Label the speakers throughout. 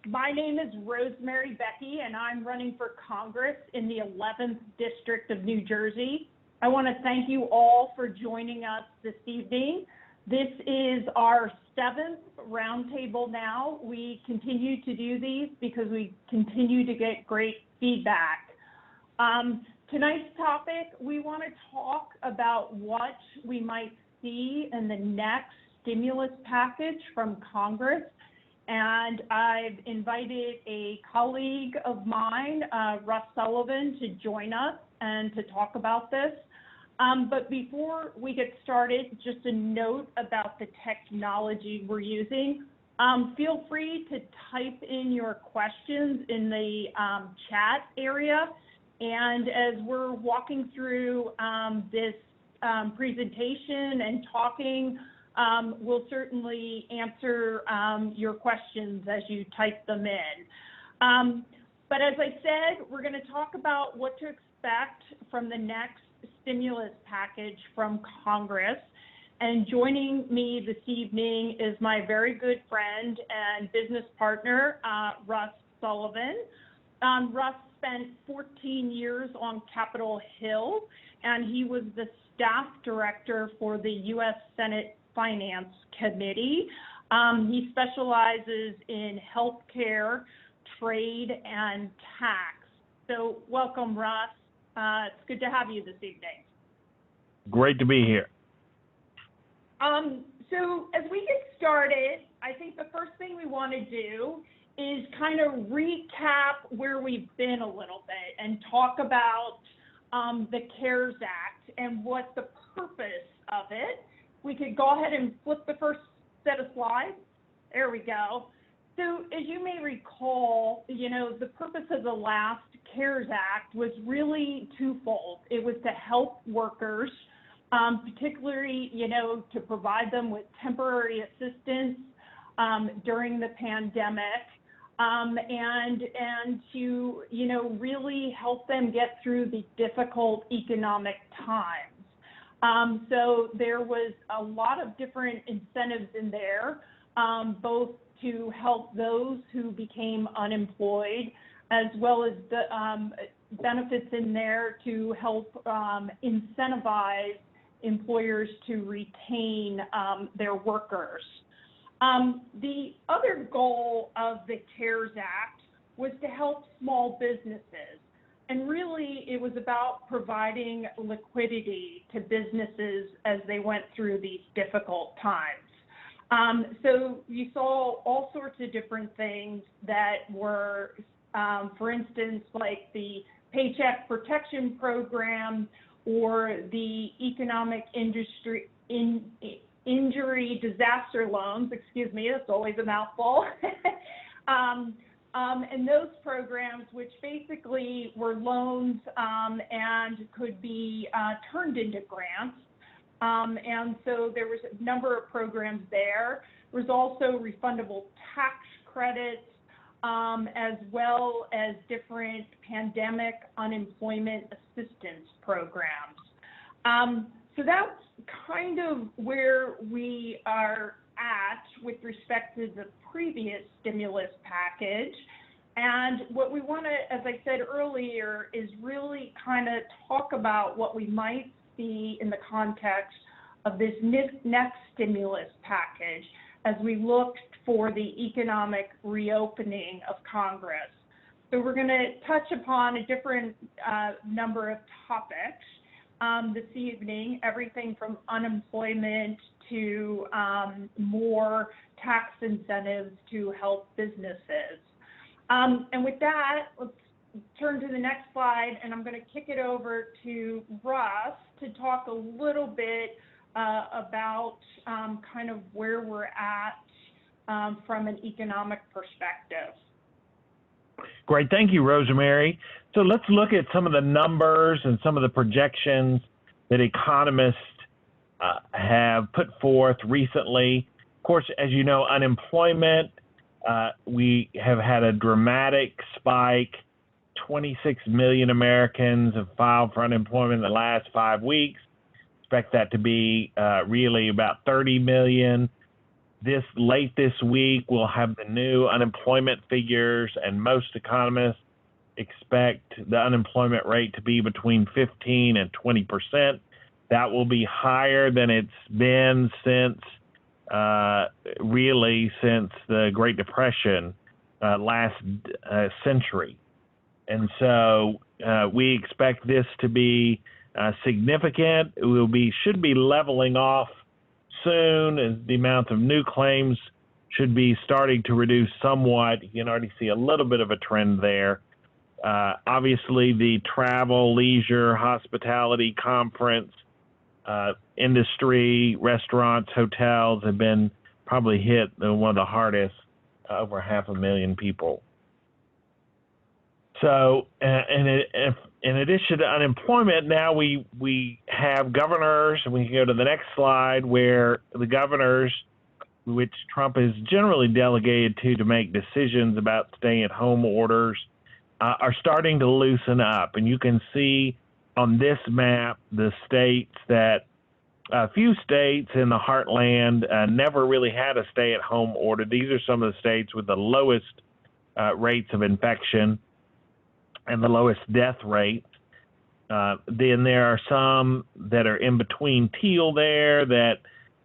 Speaker 1: My name is Rosemary Becchi, and I'm running for Congress in the 11th District of New Jersey. I want to thank you all for joining us this evening. This is our 7th roundtable now. We continue to do these because we continue to get great feedback. Tonight's topic, we want to talk about what we might see in the next stimulus package from Congress. And I've invited a colleague of mine, Russ Sullivan, to join us and to talk about this. But before we get started, just a note about the technology we're using. Feel free to type in your questions in the chat area. And as we're walking through this presentation and talking, we'll certainly answer your questions as you type them in. But as I said, we're going to talk about what to expect from the next stimulus package from Congress. And joining me this evening is my very good friend and business partner, Russ Sullivan. Russ spent 14 years on Capitol Hill, and he was the staff director for the U.S. Senate Finance Committee. He specializes in healthcare, trade, and tax. So welcome, Russ. It's good to have you this evening.
Speaker 2: Great to be here.
Speaker 1: So as we get started, I think the first thing we want to do is kind of recap where we've been a little bit and talk about the CARES Act and what the purpose of it. We could go ahead and flip the first set of slides. There we go. So as you may recall, the purpose of the last CARES Act was really twofold. It was to help workers, particularly, to provide them with temporary assistance during the pandemic, and to, really help them get through the difficult economic times. So there was a lot of different incentives in there, both to help those who became unemployed, as well as the benefits in there to help incentivize employers to retain their workers. The other goal of the CARES Act was to help small businesses. And really, it was about providing liquidity to businesses as they went through these difficult times. So you saw all sorts of different things that were, for instance, like the Paycheck Protection Program or the Economic Injury Disaster Loans, excuse me, that's always a mouthful. And those programs, which basically were loans and could be turned into grants. And so there was a number of programs there. There was also refundable tax credits, as well as different pandemic unemployment assistance programs. So that's kind of where we are at with respect to the previous stimulus package. And what we want to, as I said earlier, is really kind of talk about what we might see in the context of this next stimulus package as we look for the economic reopening of Congress. So we're going to touch upon a different number of topics this evening, everything from unemployment to more tax incentives to help businesses. And with that, let's turn to the next slide, and I'm going to kick it over to Russ to talk a little bit about kind of where we're at from an economic perspective.
Speaker 2: Great. Thank you, Rosemary. So let's look at some of the numbers and some of the projections that economists have put forth recently. Of course, as you know, unemployment, we have had a dramatic spike. 26 million Americans have filed for unemployment in the last 5 weeks. Expect that to be really about 30 million Late this week, we'll have the new unemployment figures, and most economists expect the unemployment rate to be between 15 and 20%. That will be higher than it's been since the Great Depression last century. And so we expect this to be significant. It should be leveling off soon, and the amount of new claims should be starting to reduce somewhat. You can already see a little bit of a trend there. Obviously, the travel, leisure, hospitality, conference, industry, restaurants, hotels have been probably hit one of the hardest, over 500,000 people. So, in addition to unemployment, now we have governors, and we can go to the next slide, where the governors, which Trump is generally delegated to make decisions about stay-at-home orders, are starting to loosen up. And you can see on this map the states that a few states in the heartland never really had a stay-at-home order. These are some of the states with the lowest rates of infection and the lowest death rate. Then there are some that are in between teal there, that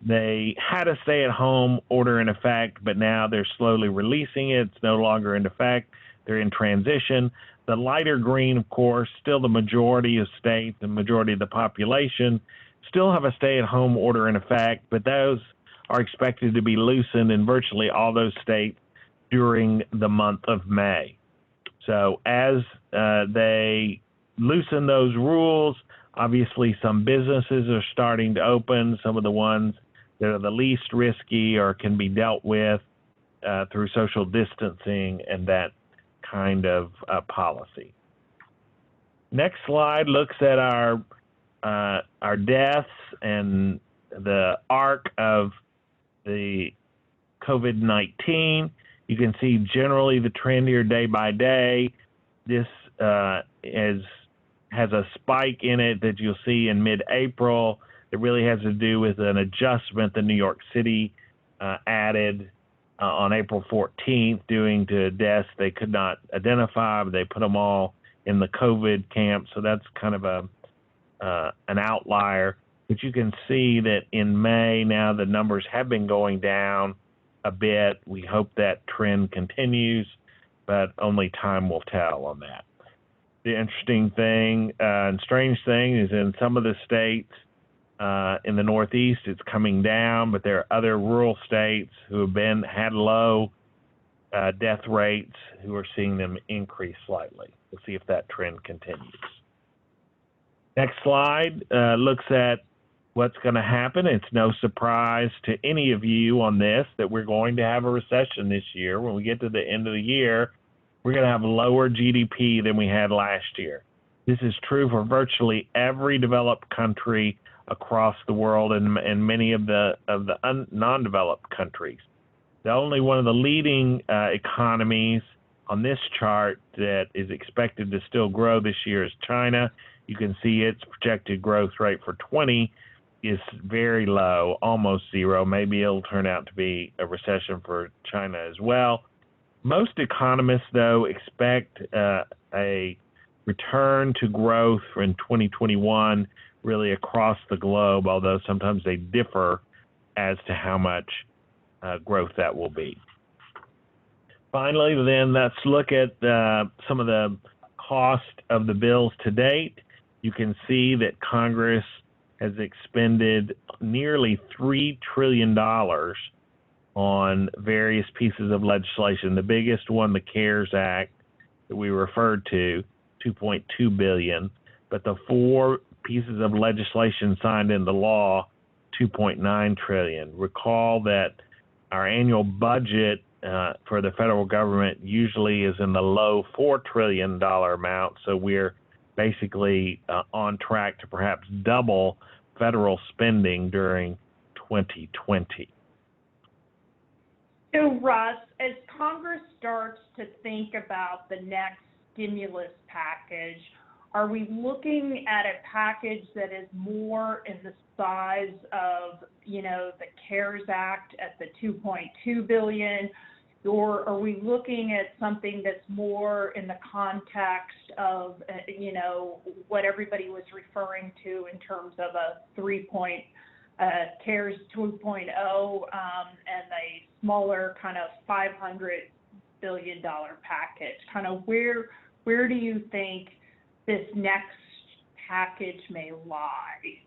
Speaker 2: they had a stay-at-home order in effect, but now they're slowly releasing it. It's no longer in effect. They're in transition. The lighter green, of course, still the majority of states, the majority of the population, still have a stay-at-home order in effect, but those are expected to be loosened in virtually all those states during the month of May. So as they loosen those rules, obviously some businesses are starting to open, some of the ones that are the least risky or can be dealt with through social distancing and that kind of policy. Next slide looks at our deaths and the arc of the COVID-19. You can see generally the trend here day by day. This has a spike in it that you'll see in mid-April. It really has to do with an adjustment that New York City added on April 14th, due to deaths they could not identify, but they put them all in the COVID camp. So that's kind of an outlier. But you can see that in May now the numbers have been going down a bit. We hope that trend continues, but only time will tell on that. The interesting thing and strange thing is in some of the states in the Northeast, it's coming down, but there are other rural states who have had low death rates who are seeing them increase slightly. We'll see if that trend continues. Next slide looks at what's going to happen. It's no surprise to any of you on this that we're going to have a recession this year. When we get to the end of the year, we're going to have lower GDP than we had last year. This is true for virtually every developed country across the world and many of the non-developed countries. The only one of the leading economies on this chart that is expected to still grow this year is China. You can see its projected growth rate for 20 is very low, almost zero. Maybe it'll turn out to be a recession for China as well. Most economists, though, expect a return to growth in 2021 really across the globe, although sometimes they differ as to how much growth that will be. Finally, then, let's look at some of the cost of the bills to date. You can see that Congress has expended nearly $3 trillion on various pieces of legislation. The biggest one, the CARES Act, that we referred to, $2.2 billion, but the four pieces of legislation signed into law, $2.9 trillion. Recall that our annual budget for the federal government usually is in the low $4 trillion amount, so we're basically on track to perhaps double federal spending during 2020.
Speaker 1: So, Russ, as Congress starts to think about the next stimulus package, Are we looking at a package that is more in the size of, you know, the CARES Act at the $2.2 billion, or are we looking at something that's more in the context of, you know, what everybody was referring to in terms of a CARES 2.0 and a smaller kind of $500 billion package? Kind of where do you think this next package may lie?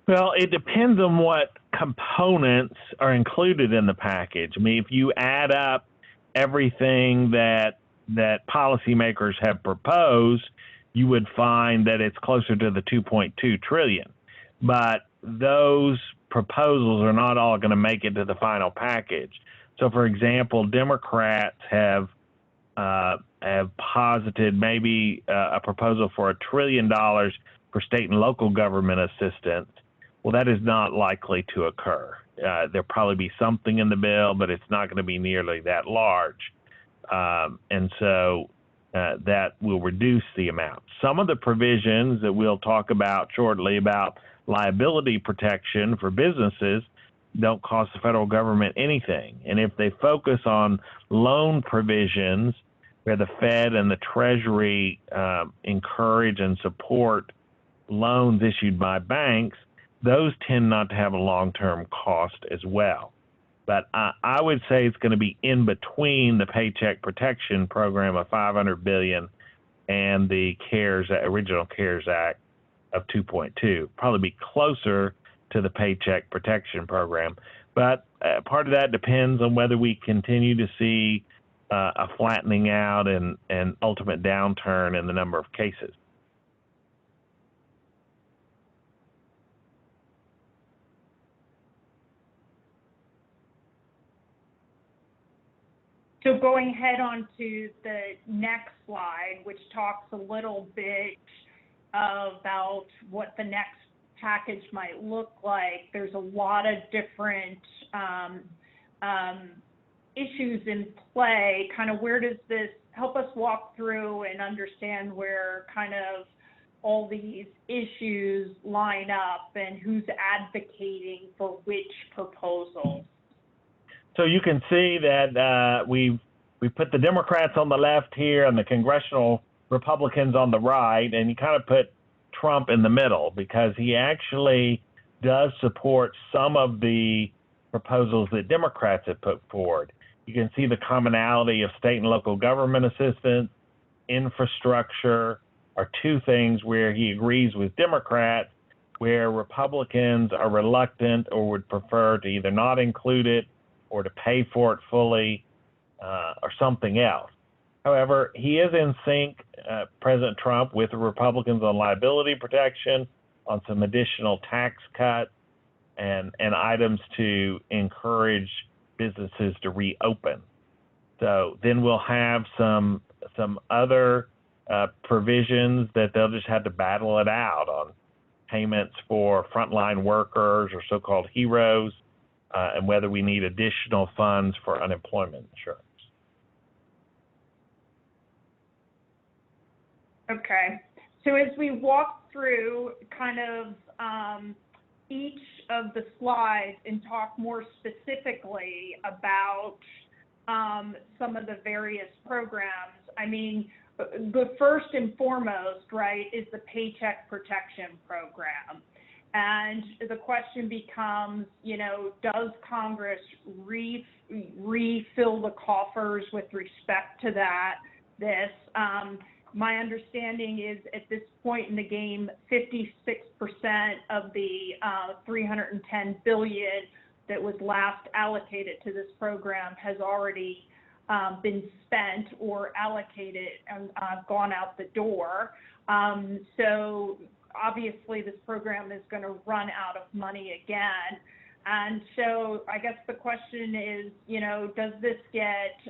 Speaker 2: Well, it depends on what components are included in the package. I mean, if you add up everything that policymakers have proposed, you would find that it's closer to the 2.2 trillion. But those proposals are not all going to make it to the final package. So, for example, Democrats have posited maybe a proposal for $1 trillion for state and local government assistance. Well, that is not likely to occur. There'll probably be something in the bill, but it's not going to be nearly that large. And so that will reduce the amount. Some of the provisions that we'll talk about shortly about liability protection for businesses don't cost the federal government anything. And if they focus on loan provisions where the Fed and the Treasury encourage and support loans issued by banks, those tend not to have a long-term cost as well. But I would say it's going to be in between the Paycheck Protection Program of $500 billion and the original CARES Act of 2.2. Probably be closer to the Paycheck Protection Program. But part of that depends on whether we continue to see a flattening out and ultimate downturn in the number of cases.
Speaker 1: So going head on to the next slide, which talks a little bit about what the next package might look like. There's a lot of different issues in play. Kind of where does this help us walk through and understand where kind of all these issues line up and who's advocating for which proposal?
Speaker 2: So you can see that we put the Democrats on the left here and the congressional Republicans on the right, and you kind of put Trump in the middle because he actually does support some of the proposals that Democrats have put forward. You can see the commonality of state and local government assistance, infrastructure are two things where he agrees with Democrats, where Republicans are reluctant or would prefer to either not include it or to pay for it fully, or something else. However, he is in sync, President Trump, with the Republicans on liability protection, on some additional tax cuts, and items to encourage businesses to reopen. So then we'll have some other provisions that they'll just have to battle it out on payments for frontline workers or so-called heroes, and whether we need additional funds for unemployment insurance.
Speaker 1: Okay, so as we walk through kind of each of the slides and talk more specifically about some of the various programs, I mean, the first and foremost, right, is the Paycheck Protection Program. And the question becomes, you know, does Congress refill the coffers with respect to this? My understanding is at this point in the game, 56% of the $310 billion that was last allocated to this program has already been spent or allocated and gone out the door. So obviously this program is going to run out of money again. And so I guess the question is, you know, does this get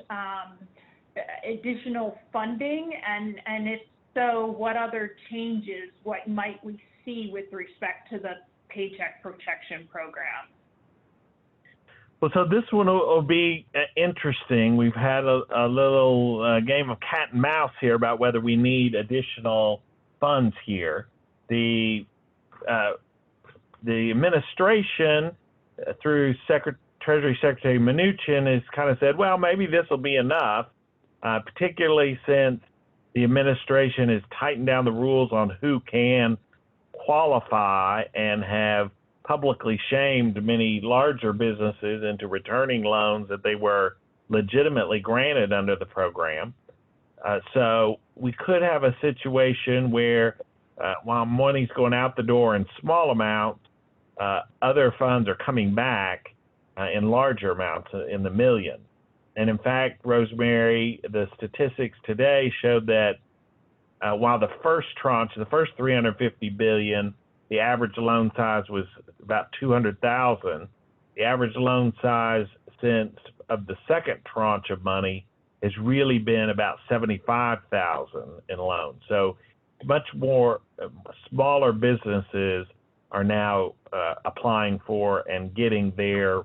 Speaker 1: additional funding? And if so, what other changes, what might we see with respect to the Paycheck Protection Program?
Speaker 2: Well, so this one will be interesting. We've had a little game of cat and mouse here about whether we need additional funds here. The administration, through Treasury Secretary Mnuchin, has kind of said, well, maybe this will be enough, particularly since the administration has tightened down the rules on who can qualify and have publicly shamed many larger businesses into returning loans that they were legitimately granted under the program. So we could have a situation where while money's going out the door in small amounts, other funds are coming back in larger amounts, in the millions. And in fact, Rosemary, the statistics today showed that while the first tranche, the first $350 billion, the average loan size was about 200,000. The average loan size since of the second tranche of money has really been about 75,000 in loans. So much more smaller businesses are now applying for and getting their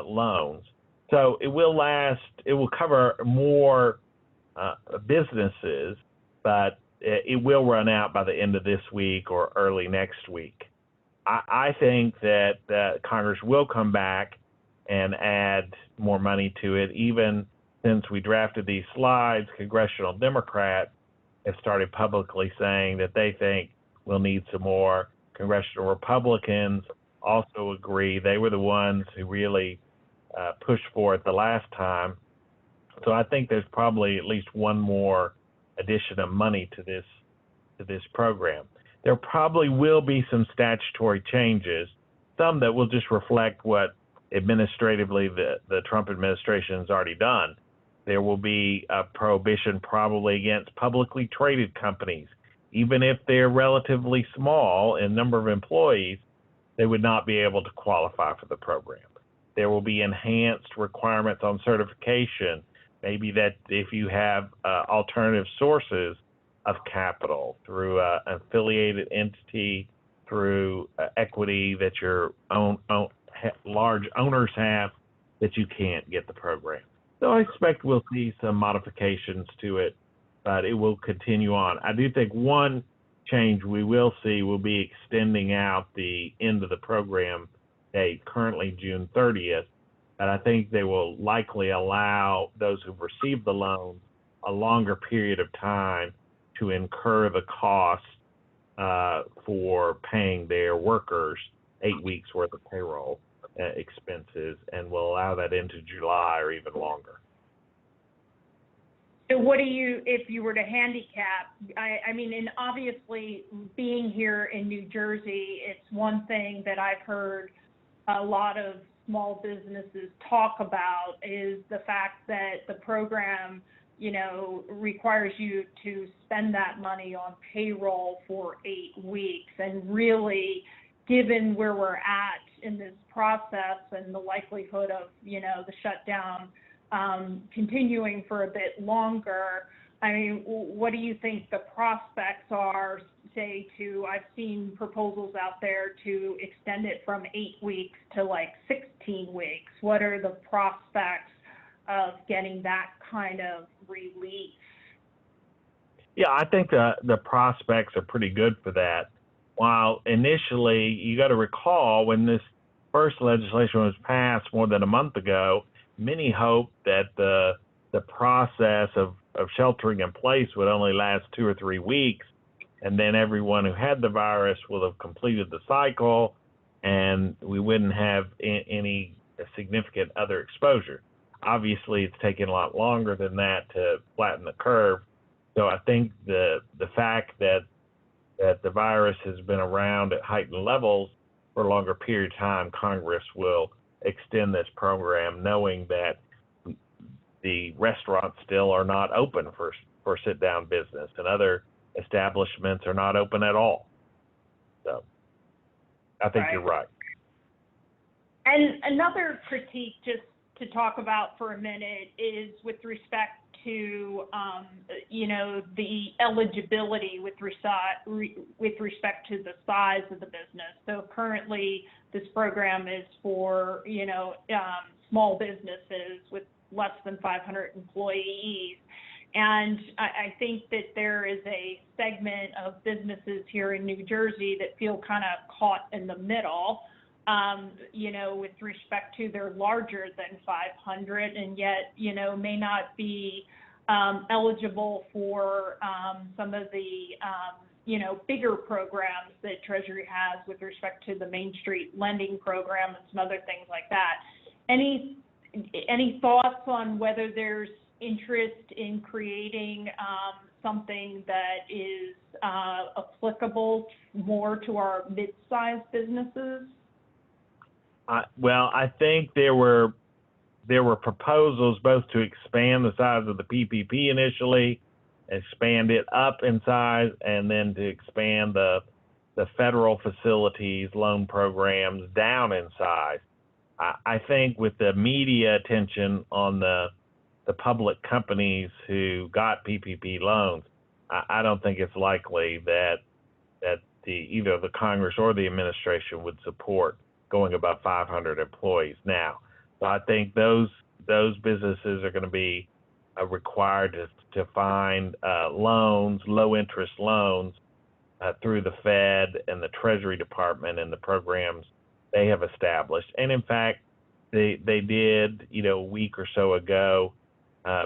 Speaker 2: loans. So it will cover more businesses, but it will run out by the end of this week or early next week. I think that Congress will come back and add more money to it. Even since we drafted these slides, congressional Democrats have started publicly saying that they think we'll need some more. Congressional Republicans also agree. They were the ones who really pushed for it the last time. So I think there's probably at least one more addition of money to this program. There probably will be some statutory changes, some that will just reflect what administratively the Trump administration has already done. There will be a prohibition probably against publicly traded companies. Even if they're relatively small in number of employees, they would not be able to qualify for the program. There will be enhanced requirements on certification, maybe that if you have alternative sources of capital through an affiliated entity, through equity that your large owners have, that you can't get the program. So I expect we'll see some modifications to it, but it will continue on. I do think one change we will see will be extending out the end of the program date, currently June 30th, and I think they will likely allow those who've received the loan a longer period of time to incur the cost for paying their workers 8 weeks worth of payroll expenses, and will allow that into July or even longer.
Speaker 1: So what do you, if you were to handicap, I mean, and obviously being here in New Jersey, it's one thing that I've heard a lot of small businesses talk about is the fact that the program, you know, requires you to spend that money on payroll for 8 weeks. And really, given where we're at in this process and the likelihood of, you know, the shutdown continuing for a bit longer, I mean, what do you think the prospects are, say, I've seen proposals out there to extend it from 8 weeks to like 16 weeks. What are the prospects of getting that kind of relief?
Speaker 2: Yeah, I think the prospects are pretty good for that. While initially, you got to recall when this first legislation was passed more than a month ago, many hoped that the process of sheltering in place would only last 2 or 3 weeks, and then everyone who had the virus will have completed the cycle, and we wouldn't have any significant other exposure. Obviously, it's taken a lot longer than that to flatten the curve. So I think the fact that the virus has been around at heightened levels for a longer period of time, Congress will extend this program, knowing that the restaurants still are not open for sit-down business, and other establishments are not open at all. So I think you're right.
Speaker 1: And another critique, just to talk about for a minute, is with respect to, you know, the eligibility with respect to the size of the business. So currently, this program is for, you know, small businesses with less than 500 employees. And I think that there is a segment of businesses here in New Jersey that feel kind of caught in the middle, with respect to they're larger than 500 and yet, may not be eligible for some of the, bigger programs that Treasury has with respect to the Main Street lending program and some other things like that. Any thoughts on whether there's interest in creating something that is applicable more to our mid-sized businesses?
Speaker 2: Well, I think there were proposals both to expand the size of the PPP initially, expand it up in size, and then to expand the federal facilities loan programs down in size. I think with the media attention on the public companies who got PPP loans, I don't think it's likely that either the Congress or the administration would support going above 500 employees now. So I think those businesses are going to be required to find loans, low interest loans through the Fed and the Treasury Department and the programs they have established. And in fact, they did, a week or so ago,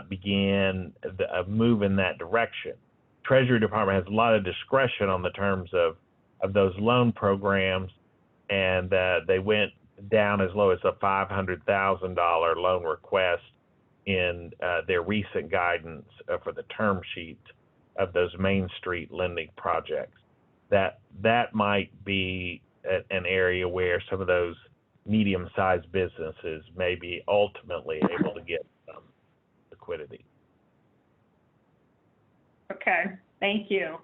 Speaker 2: begin a move in that direction. Treasury Department has a lot of discretion on the terms of those loan programs, and they went down as low as a $500,000 loan request in their recent guidance for the term sheet of those Main Street lending projects. That might be an area where some of those medium-sized businesses may be ultimately able to get some liquidity.
Speaker 1: Okay, thank you.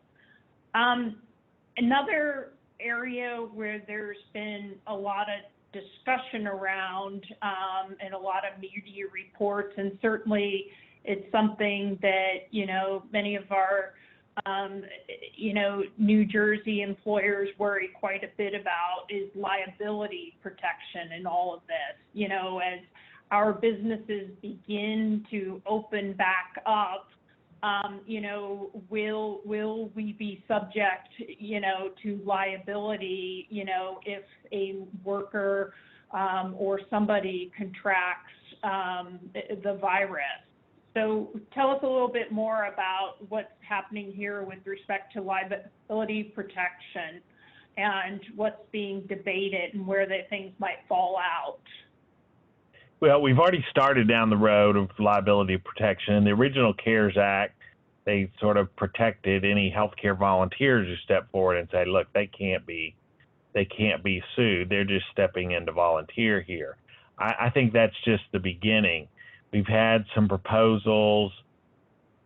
Speaker 1: Another area where there's been a lot of discussion around and a lot of media reports, and certainly it's something that, many of our, New Jersey employers worry quite a bit about is liability protection in all of this. As our businesses begin to open back up, will we be subject, to liability, if a worker or somebody contracts the virus? So tell us a little bit more about what's happening here with respect to liability protection and what's being debated and where the things might fall out.
Speaker 2: Well, we've already started down the road of liability protection. The original CARES Act, they sort of protected any healthcare volunteers who step forward and say, look, they can't be sued. They're just stepping in to volunteer here. I think that's just the beginning. We've had some proposals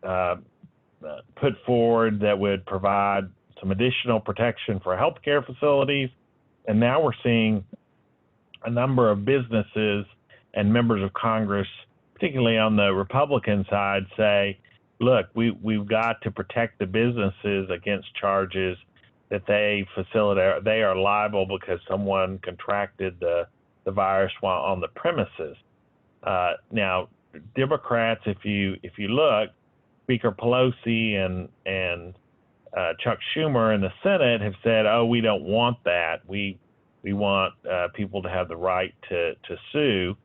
Speaker 2: put forward that would provide some additional protection for healthcare facilities. And now we're seeing a number of businesses and members of Congress, particularly on the Republican side, say, look, we've got to protect the businesses against charges that they facilitate. They are liable because someone contracted the virus while on the premises. Now, Democrats, if you look, Speaker Pelosi and Chuck Schumer in the Senate have said, oh, we don't want that. We want people to have the right to sue.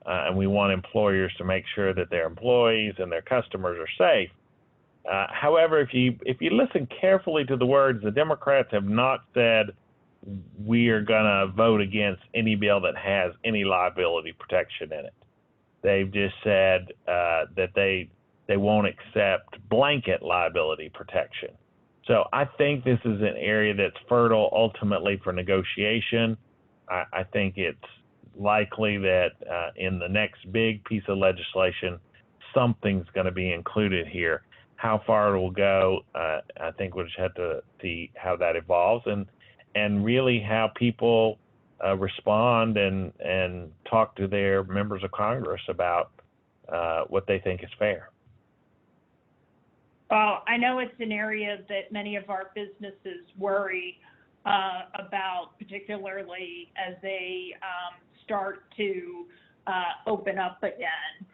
Speaker 2: And we want employers to make sure that their employees and their customers are safe. However, if you listen carefully to the words, the Democrats have not said we are going to vote against any bill that has any liability protection in it. They've just said that they won't accept blanket liability protection. So I think this is an area that's fertile ultimately for negotiation. I think it's likely that in the next big piece of legislation, something's going to be included here. How far it will go, I think we'll just have to see how that evolves and really how people respond and talk to their members of Congress about what they think is fair.
Speaker 1: Well, I know it's an area that many of our businesses worry about, particularly as they start to open up again.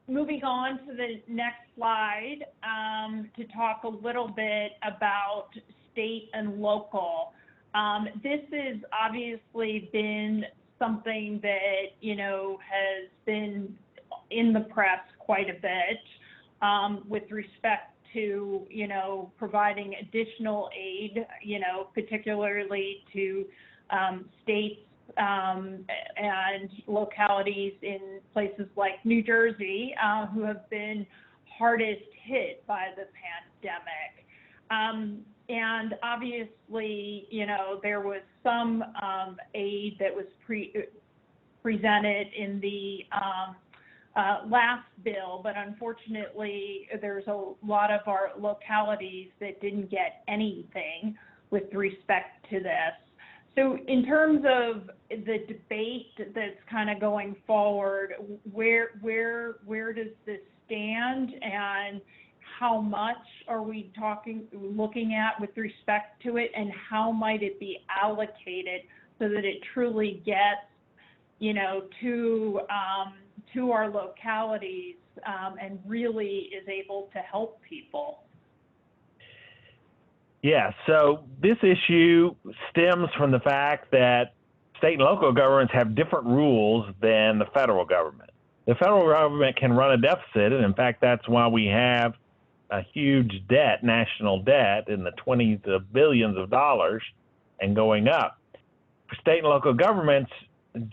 Speaker 1: Moving on to the next slide, to talk a little bit about state and local. This has obviously been something that, has been in the press quite a bit, with respect to, providing additional aid, particularly to states and localities in places like New Jersey, who have been hardest hit by the pandemic. And obviously, there was some aid that was presented in the last bill, but unfortunately, there's a lot of our localities that didn't get anything with respect to this. So in terms of the debate that's kind of going forward, where does this stand, and how much are we looking at with respect to it, and how might it be allocated so that it truly gets, to our localities, and really is able to help people?
Speaker 2: Yeah, so this issue stems from the fact that state and local governments have different rules than the federal government. The federal government can run a deficit, and in fact, that's why we have a huge debt, national debt, in the 20s of billions of dollars and going up. State and local governments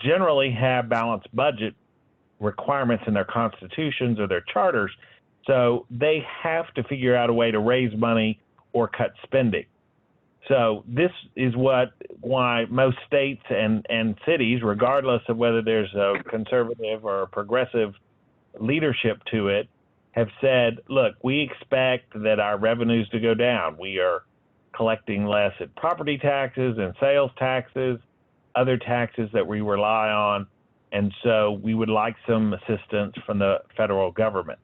Speaker 2: generally have balanced budget requirements in their constitutions or their charters, so they have to figure out a way to raise money or cut spending. So this is why most states and cities, regardless of whether there's a conservative or a progressive leadership to it, have said, look, we expect that our revenues to go down. We are collecting less in property taxes and sales taxes, other taxes that we rely on, and so we would like some assistance from the federal government.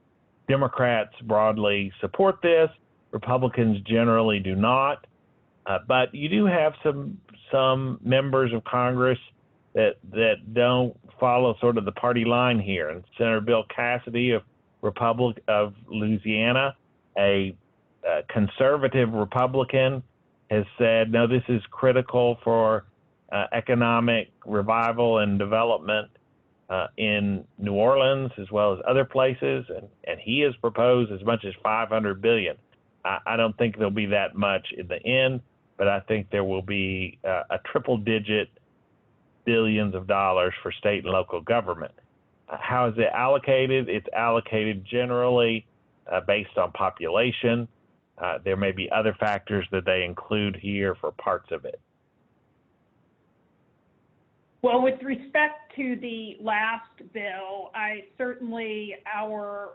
Speaker 2: Democrats broadly support this. Republicans generally do not, but you do have some members of Congress that don't follow sort of the party line here. And Senator Bill Cassidy of Louisiana, a conservative Republican, has said, no, this is critical for economic revival and development in New Orleans as well as other places, and he has proposed as much as $500 billion. I don't think there'll be that much in the end, but I think there will be a triple-digit billions of dollars for state and local government. How is it allocated? It's allocated generally based on population. There may be other factors that they include here for parts of it.
Speaker 1: Well, with respect to the last bill, our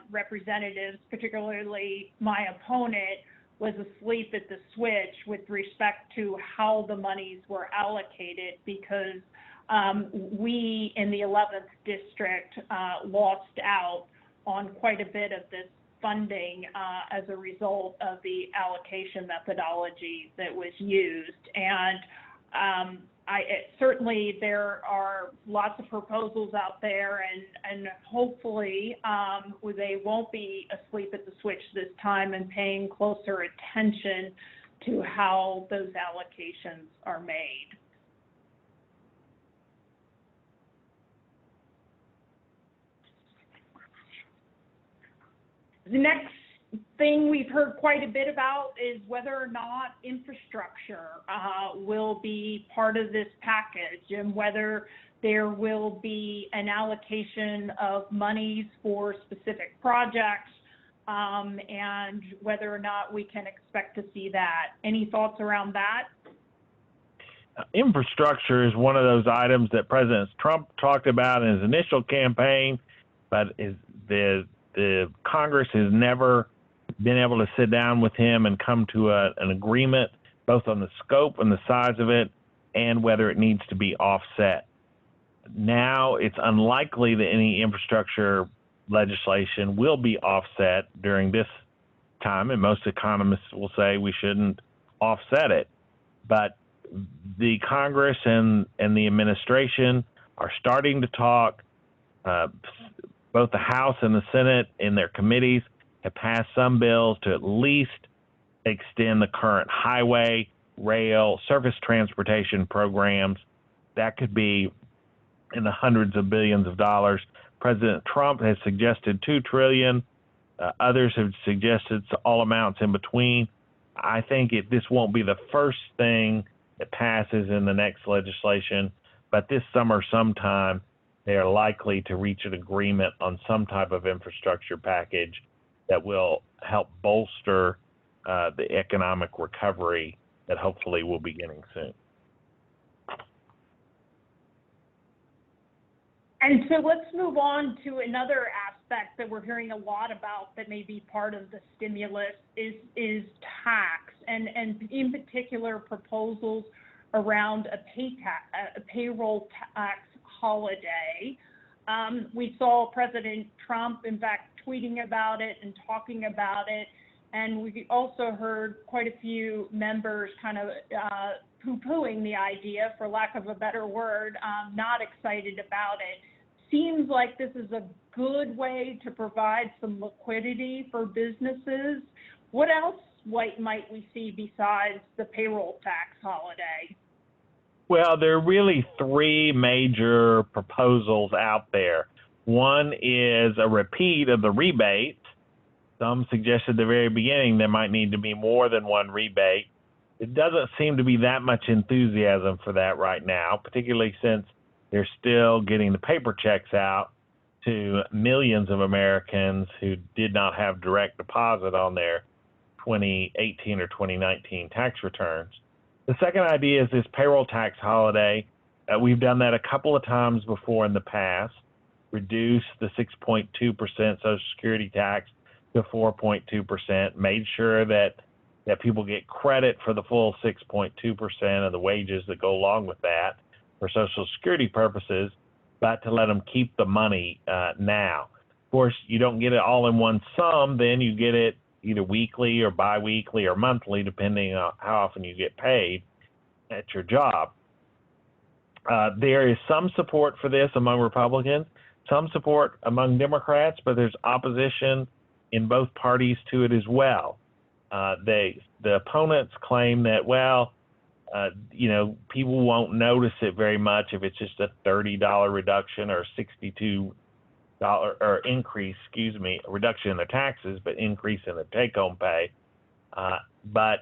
Speaker 1: representatives, particularly my opponent, was asleep at the switch with respect to how the monies were allocated, because we in the 11th district lost out on quite a bit of this funding as a result of the allocation methodology that was used. And certainly there are lots of proposals out there, and hopefully they won't be asleep at the switch this time and paying closer attention to how those allocations are made. The next thing we've heard quite a bit about is whether or not infrastructure will be part of this package, and whether there will be an allocation of monies for specific projects, and whether or not we can expect to see that. Any thoughts around that?
Speaker 2: Infrastructure is one of those items that President Trump talked about in his initial campaign, but the Congress has never been able to sit down with him and come to an agreement both on the scope and the size of it and whether it needs to be offset. Now it's unlikely that any infrastructure legislation will be offset during this time, and most economists will say we shouldn't offset it. But the Congress and the administration are starting to talk. Both the House and the Senate in their committees have passed some bills to at least extend the current highway, rail, surface transportation programs. That could be in the hundreds of billions of dollars. President Trump has suggested $2 trillion. Others have suggested all amounts in between. I think this won't be the first thing that passes in the next legislation, but this summer sometime they are likely to reach an agreement on some type of infrastructure package that will help bolster the economic recovery that hopefully will be beginning soon.
Speaker 1: And so let's move on to another aspect that we're hearing a lot about that may be part of the stimulus is tax, and in particular proposals around a payroll tax holiday. We saw President Trump, in fact, tweeting about it and talking about it, and we also heard quite a few members kind of poo-pooing the idea, for lack of a better word, not excited about it. Seems like this is a good way to provide some liquidity for businesses. What else might we see besides the payroll tax holiday?
Speaker 2: Well, there are really three major proposals out there. One is a repeat of the rebates. Some suggested at the very beginning there might need to be more than one rebate. It doesn't seem to be that much enthusiasm for that right now, particularly since they're still getting the paper checks out to millions of Americans who did not have direct deposit on their 2018 or 2019 tax returns. The second idea is this payroll tax holiday. We've done that a couple of times before in the past, reduced the 6.2% Social Security tax to 4.2%, made sure that people get credit for the full 6.2% of the wages that go along with that for Social Security purposes, but to let them keep the money now. Of course, you don't get it all in one sum, then you get it either weekly or biweekly or monthly, depending on how often you get paid at your job. There is some support for this among Republicans, some support among Democrats, but there's opposition in both parties to it as well. The opponents claim that, people won't notice it very much if it's just a $30 reduction or $62 or increase, reduction in their taxes, but increase in the take-home pay. But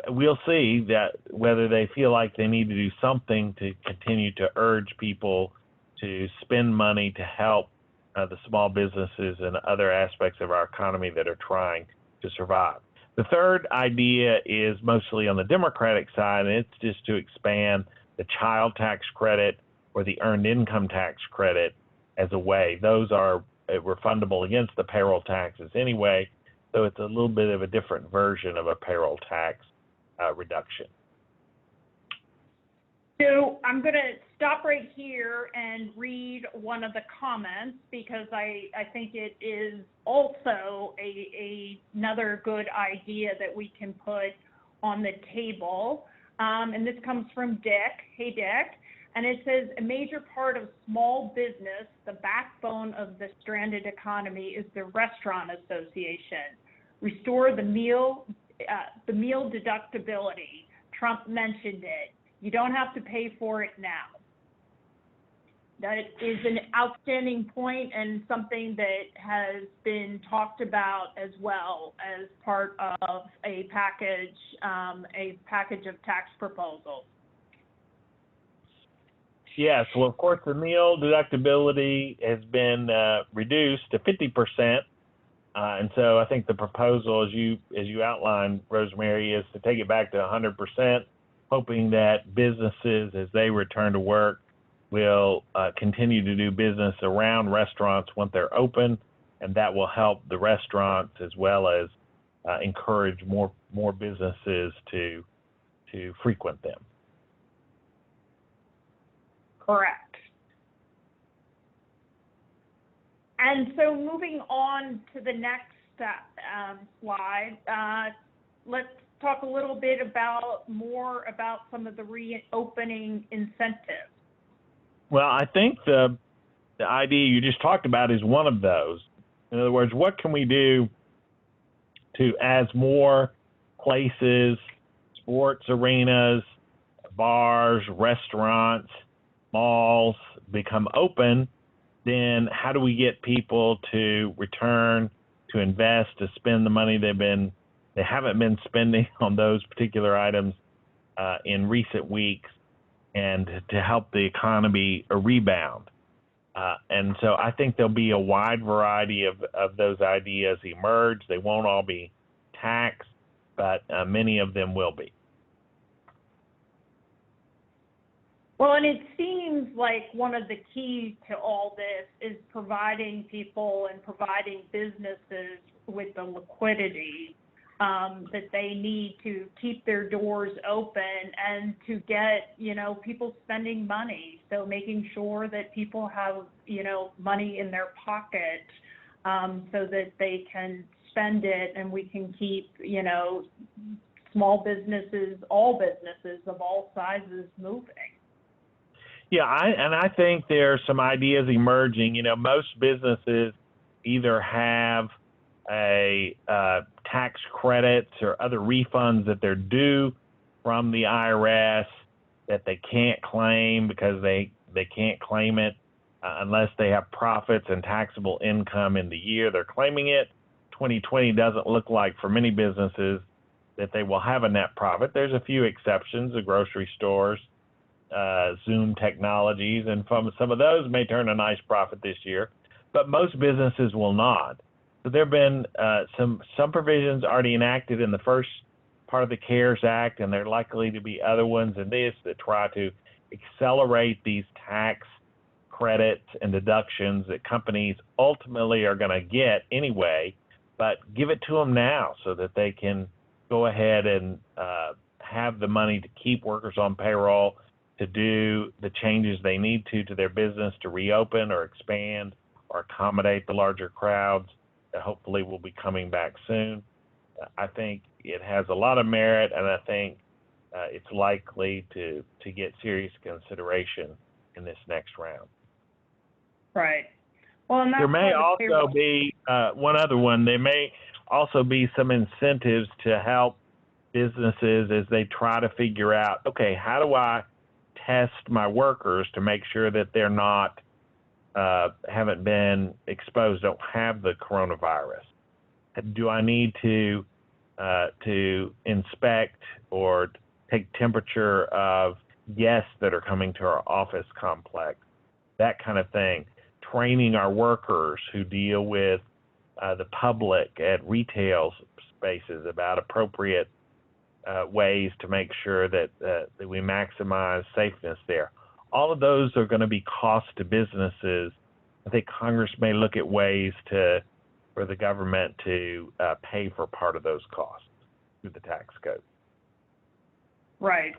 Speaker 2: we'll see that whether they feel like they need to do something to continue to urge people to spend money to help the small businesses and other aspects of our economy that are trying to survive. The third idea is mostly on the Democratic side, and it's just to expand the child tax credit or the earned income tax credit as a way. Those are refundable against the payroll taxes anyway, so it's a little bit of a different version of a payroll tax reduction.
Speaker 1: So I'm going to stop right here and read one of the comments because I think it is also another good idea that we can put on the table. And this comes from Dick. Hey, Dick. And it says, a major part of small business, the backbone of the stranded economy, is the Restaurant Association. Restore the meal deductibility. Trump mentioned it. You don't have to pay for it now. That is an outstanding point and something that has been talked about as well as part of a package of tax proposals.
Speaker 2: Yes, well, of course, the meal deductibility has been reduced to 50%, and so I think the proposal, as you outlined, Rosemary, is to take it back to 100%, hoping that businesses, as they return to work, will continue to do business around restaurants once they're open, and that will help the restaurants as well as encourage more businesses to frequent them.
Speaker 1: Correct. And so moving on to the next slide, let's talk a little bit more about some of the reopening incentives.
Speaker 2: Well, I think the idea you just talked about is one of those. In other words, what can we do to, as more places, sports arenas, bars, restaurants, malls become open, then how do we get people to return, to invest, to spend the money they haven't been spending on those particular items in recent weeks, and to help the economy rebound. And so I think there'll be a wide variety of those ideas emerge. They won't all be taxed, but many of them will be.
Speaker 1: Well, and it seems like one of the keys to all this is providing people and providing businesses with the liquidity that they need to keep their doors open and to get, people spending money. So making sure that people have, money in their pocket so that they can spend it, and we can keep, small businesses, all businesses of all sizes moving.
Speaker 2: Yeah, I think there are some ideas emerging. Most businesses either have a tax credits or other refunds that they're due from the IRS that they can't claim because they can't claim it unless they have profits and taxable income in the year they're claiming it. 2020 doesn't look like for many businesses that they will have a net profit. There's a few exceptions, the grocery stores, Zoom technologies, and some of those may turn a nice profit this year, but most businesses will not. So there have been some provisions already enacted in the first part of the CARES Act, and there are likely to be other ones in this that try to accelerate these tax credits and deductions that companies ultimately are going to get anyway, but give it to them now so that they can go ahead and have the money to keep workers on payroll, to do the changes they need to their business to reopen or expand or accommodate the larger crowds that hopefully will be coming back soon. I think it has a lot of merit, and I think it's likely to get serious consideration in this next round.
Speaker 1: Right. Well, and that's
Speaker 2: there may also be one other one. There may also be some incentives to help businesses as they try to figure out, okay, how do I test my workers to make sure that they're not haven't been exposed, don't have the coronavirus? Do I need to inspect or take temperature of guests that are coming to our office complex? That kind of thing. Training our workers who deal with the public at retail spaces about appropriate ways to make sure that we maximize safeness there. All of those are going to be costs to businesses. I think Congress may look at ways for the government to pay for part of those costs through the tax code.
Speaker 1: Right.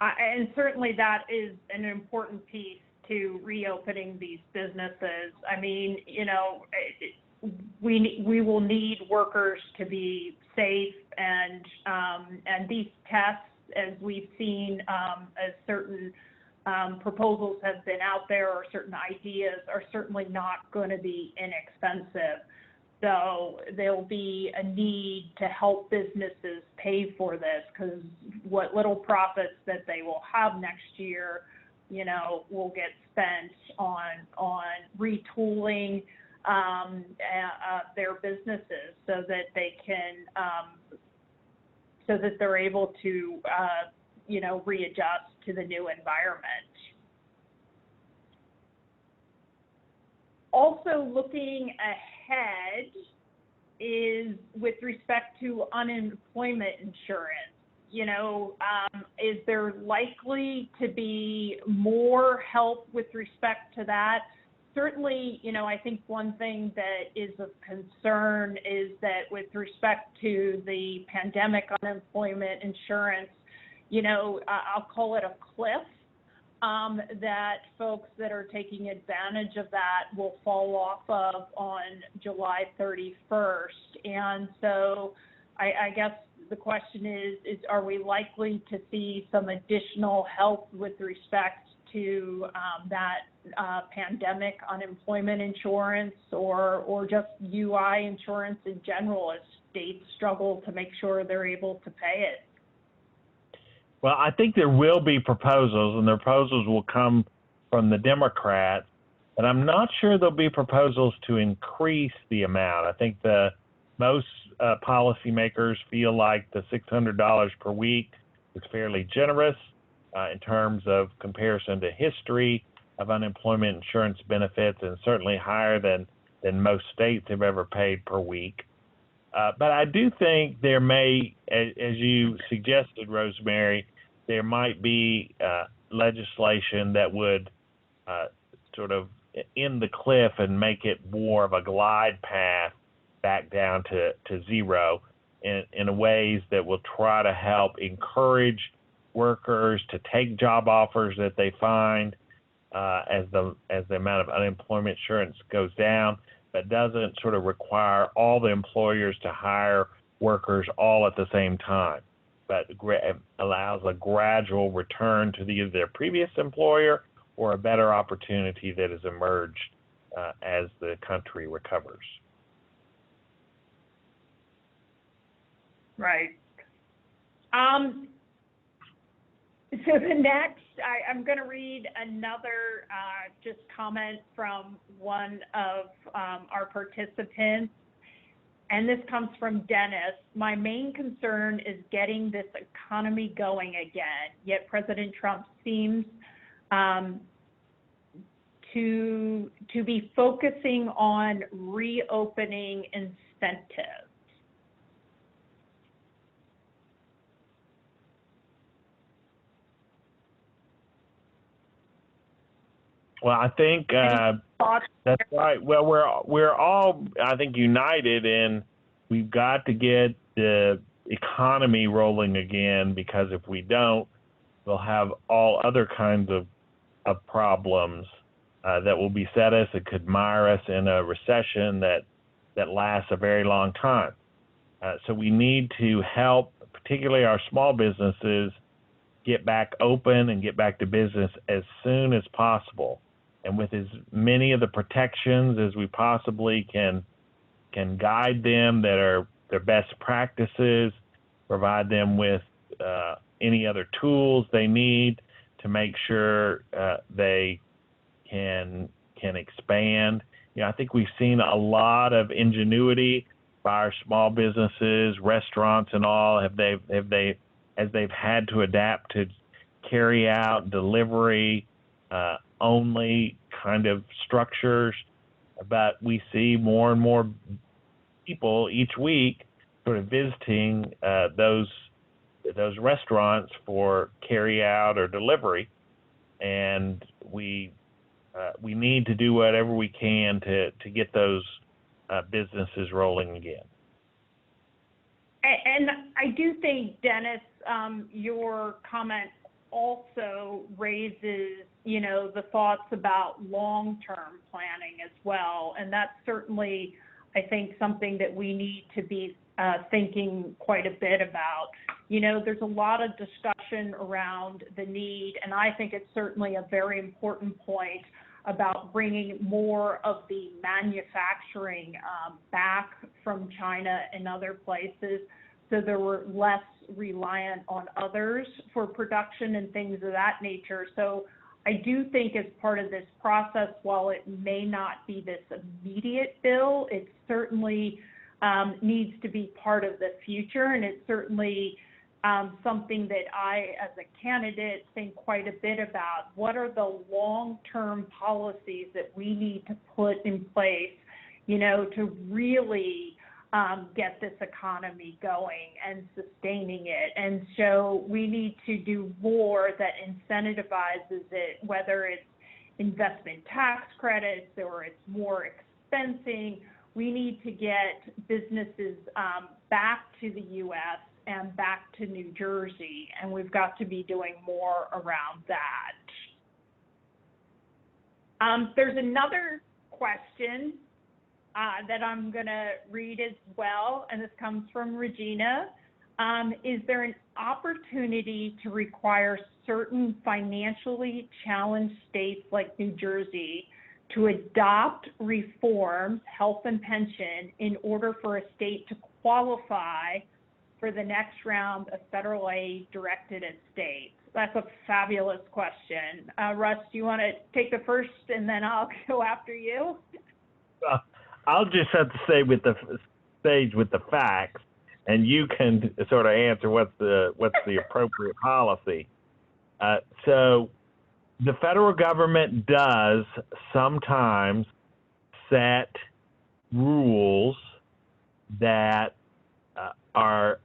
Speaker 1: And certainly that is an important piece to reopening these businesses. I mean, we will need workers to be safe, and these tests, as we've seen, as certain proposals have been out there, or certain ideas, are certainly not going to be inexpensive. So there'll be a need to help businesses pay for this, because what little profits that they will have next year, will get spent on retooling their businesses so that they can, so that they're able to, readjust to the new environment. Also looking ahead is with respect to unemployment insurance. Is there likely to be more help with respect to that? Certainly, I think one thing that is of concern is that with respect to the pandemic unemployment insurance, I'll call it a cliff, that folks that are taking advantage of that will fall off of on July 31st. And so I guess the question is are we likely to see some additional help with respect to that pandemic unemployment insurance or just UI insurance in general as states struggle to make sure they're able to pay it?
Speaker 2: Well, I think there will be proposals, and the proposals will come from the Democrats, but I'm not sure there'll be proposals to increase the amount. I think most policymakers feel like the $600 per week is fairly generous in terms of comparison to history of unemployment insurance benefits, and certainly higher than most states have ever paid per week. But I do think there may, as you suggested, Rosemary, there might be legislation that would sort of end the cliff and make it more of a glide path back down to zero in ways that will try to help encourage workers to take job offers that they find as the amount of unemployment insurance goes down, but doesn't sort of require all the employers to hire workers all at the same time, but allows a gradual return to either their previous employer or a better opportunity that has emerged as the country recovers.
Speaker 1: Right. So the next, I'm going to read another just comment from one of our participants, and this comes from Dennis. My main concern is getting this economy going again, yet President Trump seems to be focusing on reopening incentives.
Speaker 2: Well, I think that's right. Well, we're all, I think, united in we've got to get the economy rolling again, because if we don't, we'll have all other kinds of problems that will beset us. It could mire us in a recession that lasts a very long time. So we need to help, particularly our small businesses, get back open and get back to business as soon as possible, and with as many of the protections as we possibly can guide them that are their best practices, provide them with any other tools they need to make sure they can expand. You know, I think we've seen a lot of ingenuity by our small businesses, restaurants and all, as they've had to adapt to carry out delivery only kind of structures. But we see more and more people each week sort of visiting those restaurants for carry out or delivery, and we need to do whatever we can to get those businesses rolling again.
Speaker 1: And I do think, Dennis, your comment also raises, the thoughts about long-term planning as well. And that's certainly, I think, something that we need to be thinking quite a bit about. There's a lot of discussion around the need, and I think it's certainly a very important point about bringing more of the manufacturing back from China and other places, so they were less reliant on others for production and things of that nature. So I do think as part of this process, while it may not be this immediate bill, it certainly needs to be part of the future, and it's certainly something that I, as a candidate, think quite a bit about. What are the long-term policies that we need to put in place, to really get this economy going and sustaining it? And so we need to do more that incentivizes it, whether it's investment tax credits or it's more expensing. We need to get businesses back to the U.S. and back to New Jersey, and we've got to be doing more around that. There's another question that I'm going to read as well, and this comes from Regina. Is there an opportunity to require certain financially challenged states like New Jersey to adopt reforms, health and pension, in order for a state to qualify for the next round of federal aid directed at states? That's a fabulous question. Russ, do you want to take the first and then I'll go after you?
Speaker 2: I'll just have to say with the stage with the facts, and you can sort of answer what's the appropriate policy. So the federal government does sometimes set rules that are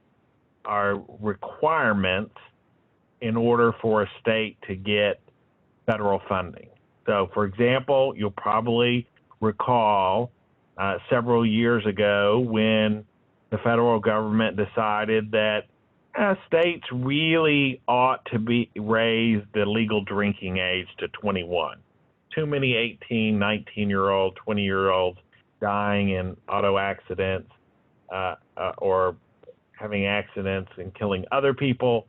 Speaker 2: requirements in order for a state to get federal funding. So, for example, you'll probably recall several years ago when the federal government decided that states really ought to raise the legal drinking age to 21. Too many 18, 19-year-old, 20-year-olds dying in auto accidents or having accidents and killing other people.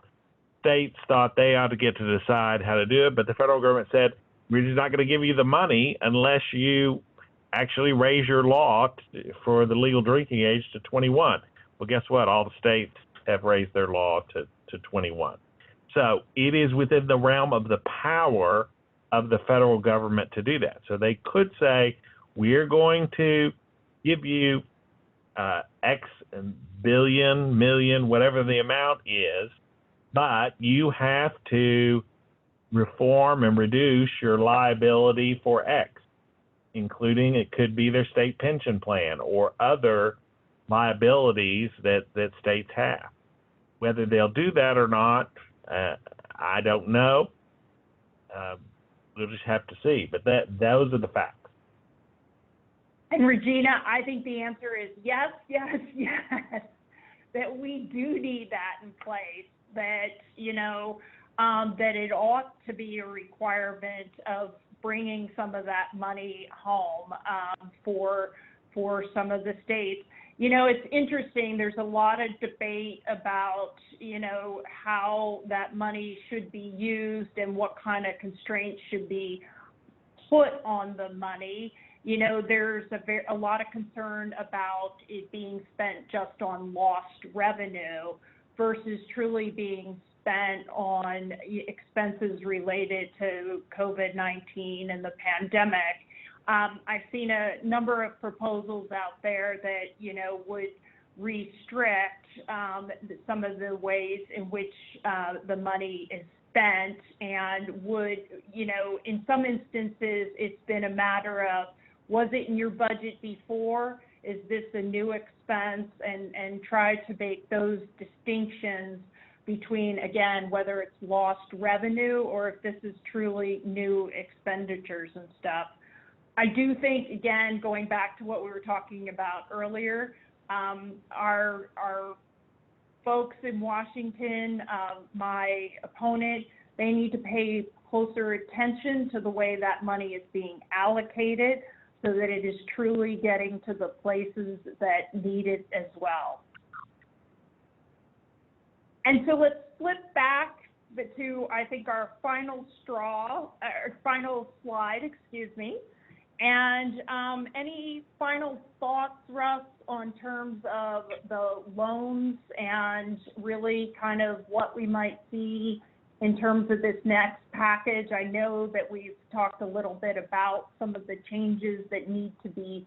Speaker 2: States thought they ought to get to decide how to do it, but the federal government said, we're just not going to give you the money unless you actually raise your law for the legal drinking age to 21. Well, guess what? All the states have raised their law to 21. So it is within the realm of the power of the federal government to do that. So they could say, we're going to give you X billion, million, whatever the amount is, but you have to reform and reduce your liability for X, including it could be their state pension plan or other liabilities that states have. Whether they'll do that or not, I don't know. We'll just have to see. But those are the facts.
Speaker 1: And Regina, I think the answer is yes, yes, yes, that we do need that in place, that, that it ought to be a requirement of bringing some of that money home for some of the states. It's interesting. There's a lot of debate about, how that money should be used and what kind of constraints should be put on the money. There's a lot of concern about it being spent just on lost revenue versus truly being spent on expenses related to COVID-19 and the pandemic. I've seen a number of proposals out there that, would restrict some of the ways in which the money is spent, and would, in some instances, it's been a matter of, was it in your budget before? Is this a new expense? And try to make those distinctions between, again, whether it's lost revenue or if this is truly new expenditures and stuff. I do think, again, going back to what we were talking about earlier, our folks in Washington, my opponent, they need to pay closer attention to the way that money is being allocated so that it is truly getting to the places that need it as well. And so let's flip back to, I think, our final slide, and any final thoughts, Russ, on terms of the loans and really kind of what we might see in terms of this next package? I know that we've talked a little bit about some of the changes that need to be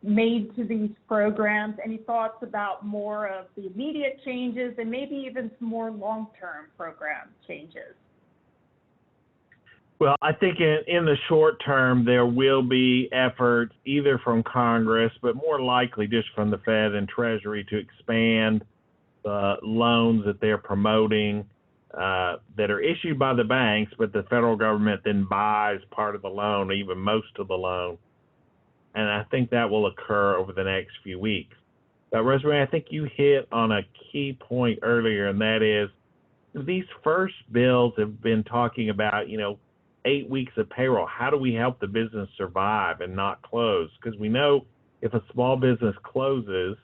Speaker 1: made to these programs. Any thoughts about more of the immediate changes and maybe even some more long-term program changes?
Speaker 2: Well, I think in the short term, there will be efforts either from Congress, but more likely just from the Fed and Treasury to expand the loans that they're promoting that are issued by the banks, but the federal government then buys part of the loan, even most of the loan. And I think that will occur over the next few weeks. But Rosemary, I think you hit on a key point earlier, and that is these first bills have been talking about, 8 weeks of payroll. How do we help the business survive and not close? Because we know if a small business closes,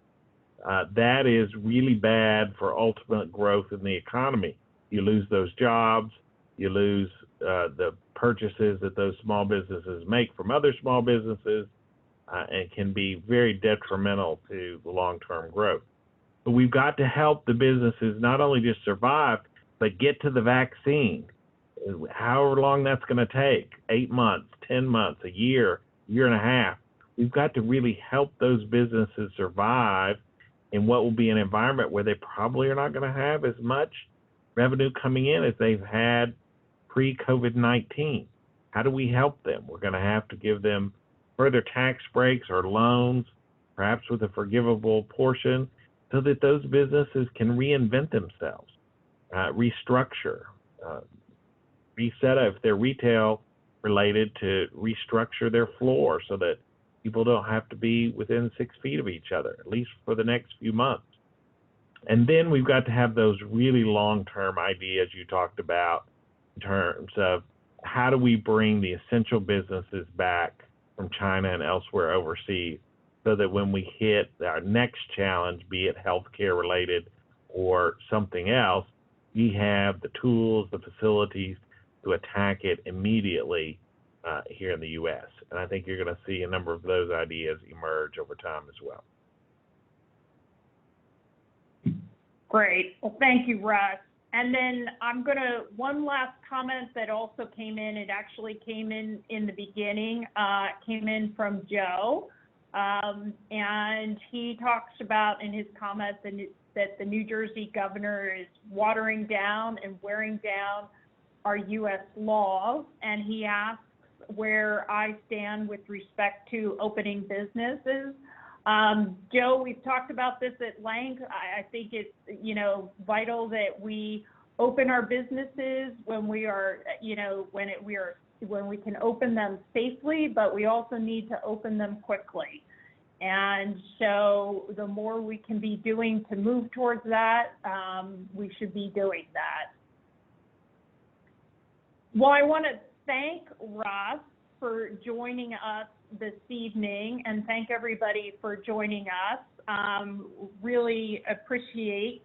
Speaker 2: that is really bad for ultimate growth in the economy. You lose those jobs, you lose the purchases that those small businesses make from other small businesses, and can be very detrimental to the long-term growth. But we've got to help the businesses not only just survive, but get to the vaccine. However long that's going to take, 8 months, 10 months, a year and a half. We've got to really help those businesses survive in what will be an environment where they probably are not going to have as much revenue coming in as they've had pre-COVID-19. How do we help them? We're going to have to give them further tax breaks or loans, perhaps with a forgivable portion, so that those businesses can reinvent themselves, restructure, reset if they're retail related, to restructure their floor so that people don't have to be within 6 feet of each other, at least for the next few months. And then we've got to have those really long-term ideas you talked about in terms of how do we bring the essential businesses back from China and elsewhere overseas, so that when we hit our next challenge, be it healthcare related or something else, we have the tools, the facilities to attack it immediately here in the U.S. And I think you're going to see a number of those ideas emerge over time as well.
Speaker 1: Great. Well, thank you, Russ. And then one last comment that also came in. It actually came in the beginning, came in from Joe. And he talks about in his comments that the New Jersey governor is watering down and wearing down our U.S. laws. And he asks where I stand with respect to opening businesses. Joe, we've talked about this at length. I think it's, vital that we open our businesses when we are, when we can open them safely, but we also need to open them quickly. And so the more we can be doing to move towards that, we should be doing that. Well, I want to thank Ross for joining us this evening, and thank everybody for joining us. Really appreciate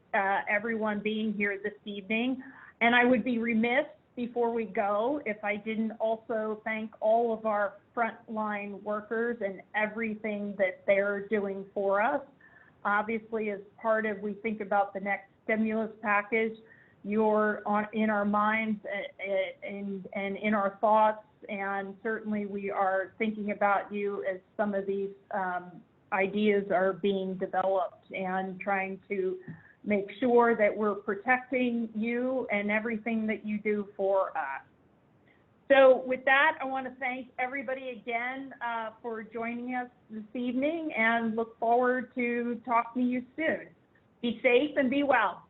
Speaker 1: everyone being here this evening. And I would be remiss before we go if I didn't also thank all of our frontline workers and everything that they're doing for us. Obviously, as part of, we think about the next stimulus package, you're in our minds and in our thoughts, and certainly we are thinking about you as some of these ideas are being developed, and trying to make sure that we're protecting you and everything that you do for us. So with that, I want to thank everybody again for joining us this evening, and look forward to talking to you soon. Be safe and be well.